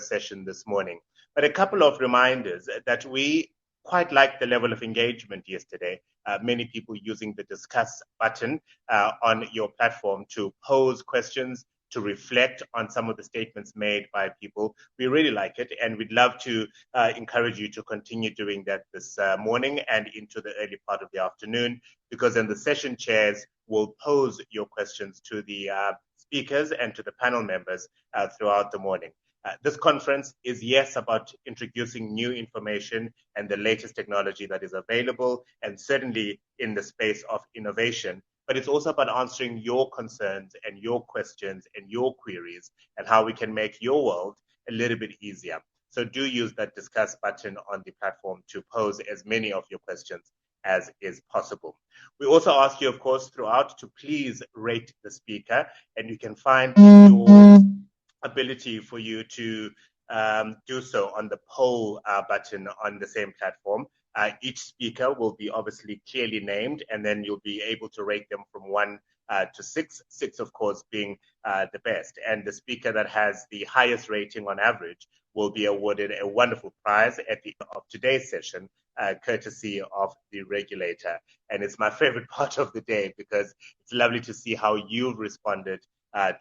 session this morning. But a couple of reminders that we quite liked the level of engagement yesterday. Many people using the discuss button on your platform to pose questions, to reflect on some of the statements made by people. We really like it, and we'd love to encourage you to continue doing that this morning and into the early part of the afternoon, because then the session chairs will pose your questions to the speakers and to the panel members throughout the morning. This conference is, yes, about introducing new information and the latest technology that is available, and certainly in the space of innovation. But it's also about answering your concerns and your questions and your queries and how we can make your world a little bit easier. So do use that discuss button on the platform to pose as many of your questions as is possible. We also ask you, of course, throughout to please rate the speaker, and you can find your ability for you to do so on the poll button on the same platform. Each speaker will be obviously clearly named, and then you'll be able to rate them from 1 to 6, 6 of course being the best. And the speaker that has the highest rating on average will be awarded a wonderful prize at the end of today's session, courtesy of the regulator. And it's my favorite part of the day because it's lovely to see how you've responded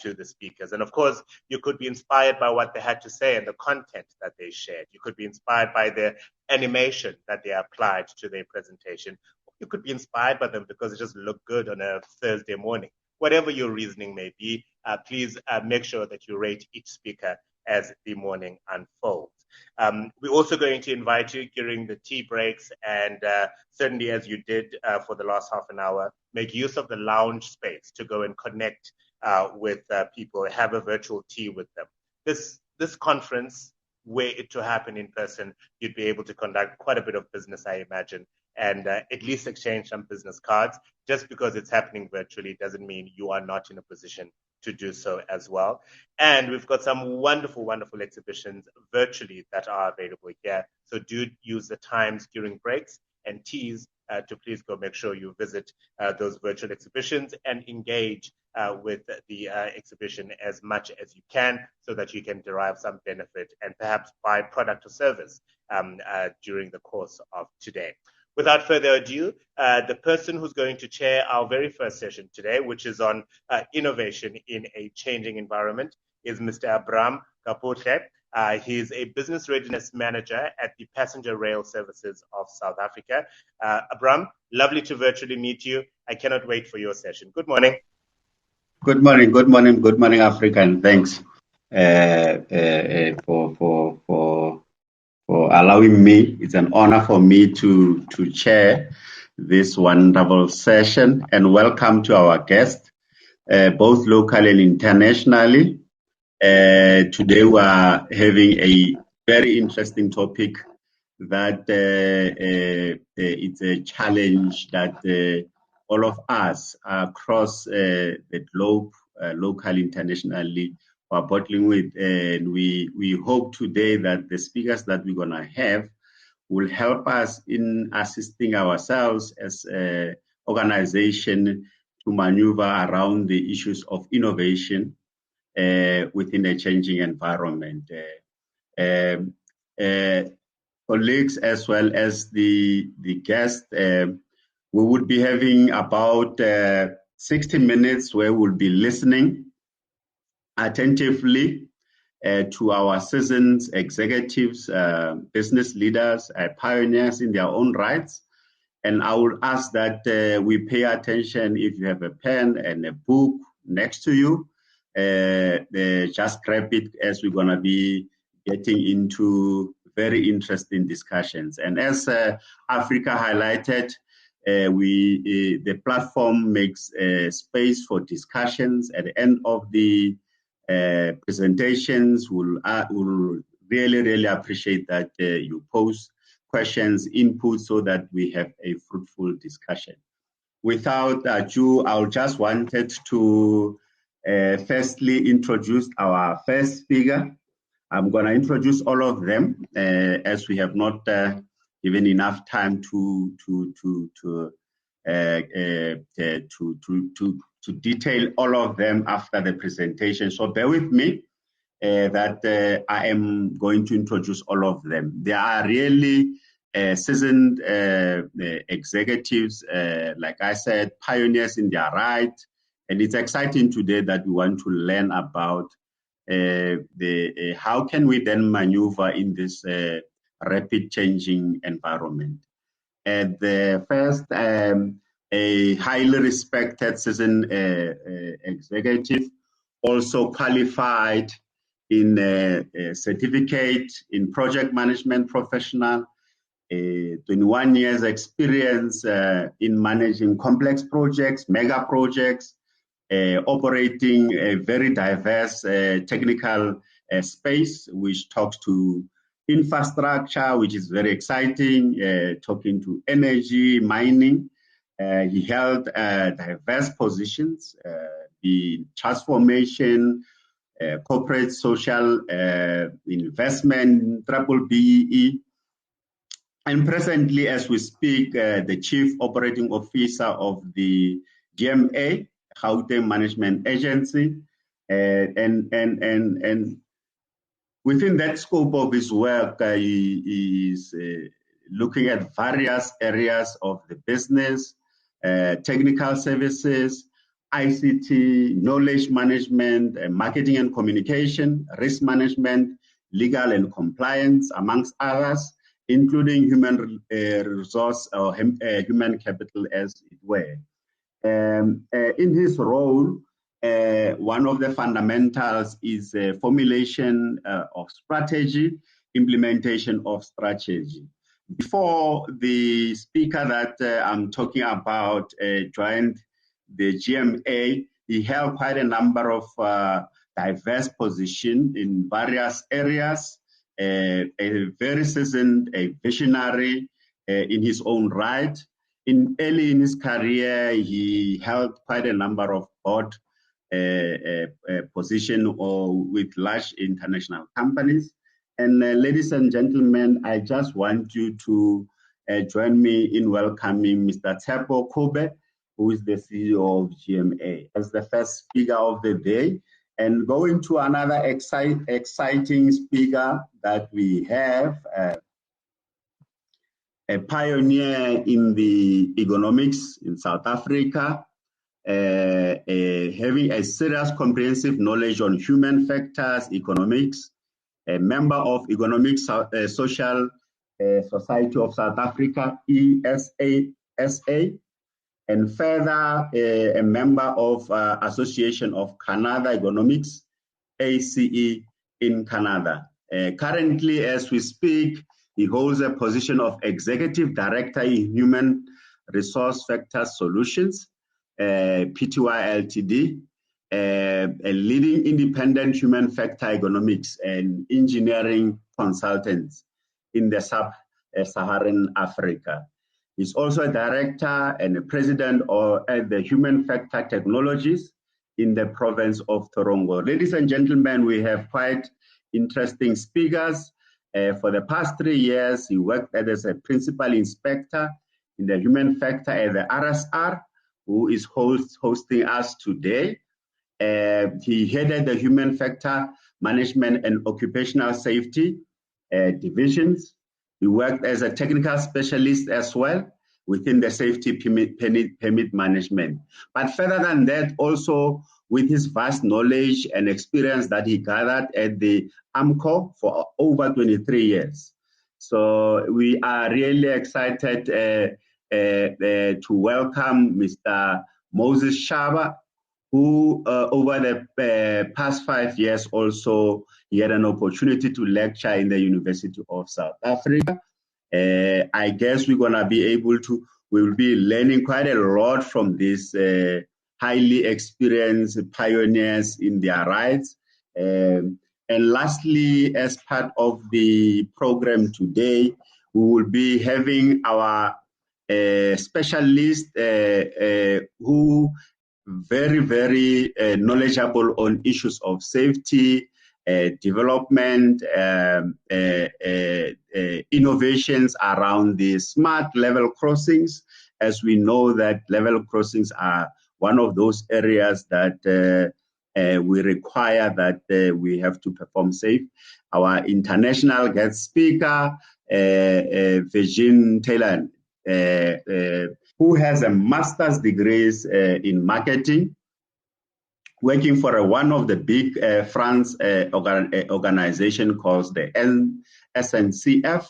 to the speakers. And of course, you could be inspired by what they had to say and the content that they shared. You could be inspired by the animation that they applied to their presentation. You could be inspired by them because it just looked good on a Thursday morning. Whatever your reasoning may be, please make sure that you rate each speaker as the morning unfolds. We're also going to invite you during the tea breaks, and certainly as you did for the last half an hour, make use of the lounge space to go and connect with people, have a virtual tea with them. This conference, were it to happen in person, you'd be able to conduct quite a bit of business, I imagine, and at least exchange some business cards. Just because it's happening virtually doesn't mean you are not in a position to do so as well. And we've got some wonderful, wonderful exhibitions virtually that are available here. So do use the times during breaks and teas to please go make sure you visit those virtual exhibitions and engage with the exhibition as much as you can, so that you can derive some benefit and perhaps buy product or service during the course of today. Without further ado, the person who's going to chair our very first session today, which is on innovation in a changing environment, is Mr. Abram Nkgabutle. He's a business readiness manager at the Passenger Rail Services of South Africa. Abram, lovely to virtually meet you. I cannot wait for your session. Good morning. Good morning, good morning, good morning, Africa, and thanks for allowing me. It's an honor for me to chair this wonderful session, and welcome to our guests, both locally and internationally. Today we are having a very interesting topic that it's a challenge that all of us across the globe, locally, internationally, are battling with. And we hope today that the speakers that we're going to have will help us in assisting ourselves as an organization to maneuver around the issues of innovation within a changing environment. Colleagues, as well as the guests, we would be having about 60 minutes where we'll be listening attentively to our seasoned executives, business leaders, pioneers in their own rights. And I would ask that we pay attention. If you have a pen and a book next to you, just grab it, as we're going to be getting into very interesting discussions. And as Africa highlighted, the platform makes space for discussions. At the end of the presentations, we'll really appreciate that you pose questions, input, so that we have a fruitful discussion. Without ado, I just wanted to firstly introduce our first speaker. I'm going to introduce all of them as we have not given enough time to detail all of them after the presentation. So bear with me, that I am going to introduce all of them. They are really seasoned executives, like I said, pioneers in their right. And it's exciting today that we want to learn about how can we then maneuver in this rapid changing environment. At the first, a highly respected seasoned executive, also qualified in a certificate in project management professional, 21 years experience in managing complex projects, mega projects, operating a very diverse technical space, which talks to infrastructure, which is very exciting, talking to energy, mining. He held diverse positions, the transformation, corporate social investment, triple BEE, and presently, as we speak, the Chief Operating Officer of the GMA, Gauteng Management Agency, and within that scope of his work, he is looking at various areas of the business, technical services, ICT, knowledge management, marketing and communication, risk management, legal and compliance, amongst others, including human resource or human capital, as it were. In his role, one of the fundamentals is formulation of strategy, implementation of strategy. Before the speaker that I'm talking about joined the GMA, he held quite a number of diverse positions in various areas, a very seasoned, a visionary in his own right. Early in his career, he held quite a number of board positions with large international companies. And ladies and gentlemen, I just want you to join me in welcoming Mr. Tshepo Kgobe, who is the CEO of GMA, as the first speaker of the day. And going to another exciting speaker that we have, a pioneer in the economics in South Africa, having a serious comprehensive knowledge on human factors, economics, a member of Economic Social Society of South Africa, ESASA, and further a member of Association of Canada Economics, ACE in Canada. Currently, as we speak, he holds a position of Executive Director in Human Resource Factors Solutions, PTY Ltd, a leading independent human factor economics and engineering consultant in the sub-Saharan Africa. He's also a director and a president at the Human Factor Technologies in the province of Torongo. Ladies and gentlemen, we have quite interesting speakers. For the past 3 years, he worked as a principal inspector in the human factor at the RSR, who is hosting us today. He headed the human factor management and occupational safety divisions. He worked as a technical specialist as well within the safety permit management. But further than that, also with his vast knowledge and experience that he gathered at the AMCO for over 23 years. So we are really excited to welcome Mr. Moses Shaba, who over the past 5 years also he had an opportunity to lecture in the University of South Africa. I guess we will be learning quite a lot from these highly experienced pioneers in their rights. And lastly, as part of the program today, we will be having our specialist who very, very knowledgeable on issues of safety, development, innovations around the smart level crossings, as we know that level crossings are one of those areas that we require that we have to perform safe. Our international guest speaker, Virginie Taylor, who has a master's degrees in marketing, working for one of the big France organization called the SNCF.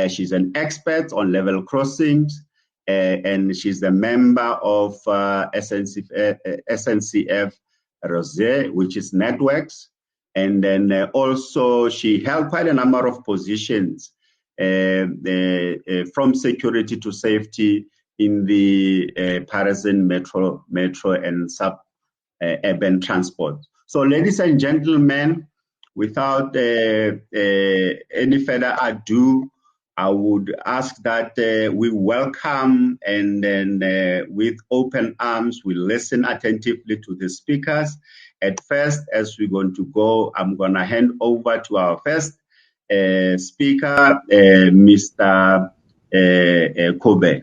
She's an expert on level crossings, and she's a member of SNCF Rosé, which is networks. And then also she held quite a number of positions from security to safety in the Parisian metro and urban transport. So ladies and gentlemen, without any further ado, I would ask that we welcome and then with open arms, we listen attentively to the speakers. At first, as we're going to go, I'm going to hand over to our first speaker, Mr. Kobe.